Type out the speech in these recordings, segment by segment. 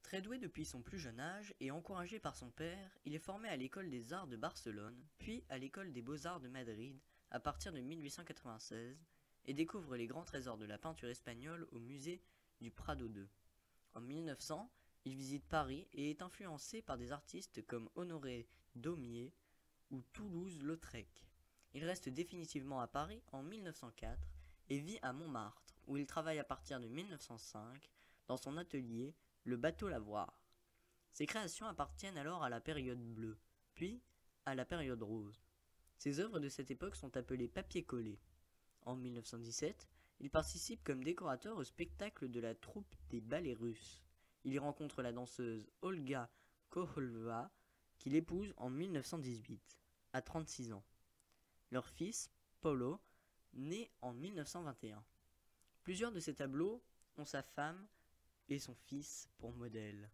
Très doué depuis son plus jeune âge et encouragé par son père, il est formé à l'école des arts de Barcelone, puis à l'école des beaux-arts de Madrid à partir de 1896 et découvre les grands trésors de la peinture espagnole au musée du Prado II. En 1900, il visite Paris et est influencé par des artistes comme Honoré Daumier ou Toulouse-Lautrec. Il reste définitivement à Paris en 1904 et vit à Montmartre, où il travaille à partir de 1905 dans son atelier Le Bateau Lavoir. Ses créations appartiennent alors à la période bleue, puis à la période rose. Ses œuvres de cette époque sont appelées papier collé. En 1917, il participe comme décorateur au spectacle de la troupe des ballets russes. Il y rencontre la danseuse Olga Koholva, qu'il épouse en 1918, à 36 ans. Leur fils, Paulo, naît en 1921. Plusieurs de ses tableaux ont sa femme et son fils pour modèle.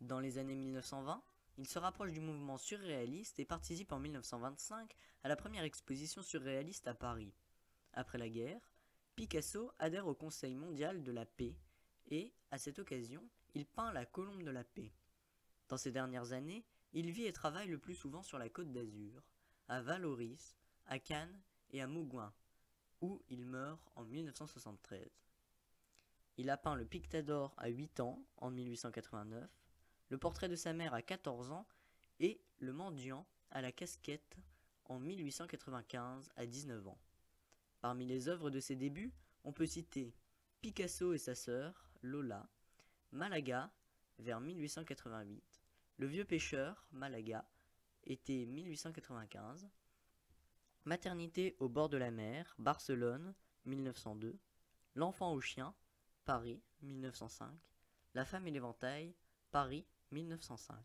Dans les années 1920, il se rapproche du mouvement surréaliste et participe en 1925 à la première exposition surréaliste à Paris. Après la guerre, Picasso adhère au Conseil mondial de la paix et, à cette occasion, il peint la Colombe de la paix. Dans ces dernières années, il vit et travaille le plus souvent sur la Côte d'Azur, à Vallauris, à Cannes et à Mougoin, où il meurt en 1973. Il a peint le Pictador à 8 ans, en 1889, le portrait de sa mère à 14 ans et le mendiant à la casquette en 1895 à 19 ans. Parmi les œuvres de ses débuts, on peut citer Picasso et sa sœur, Lola, Malaga, vers 1888, Le vieux pêcheur, Malaga, été 1895, Maternité au bord de la mer, Barcelone, 1902, L'enfant au chien, Paris, 1905, La femme et l'éventail, Paris, 1905.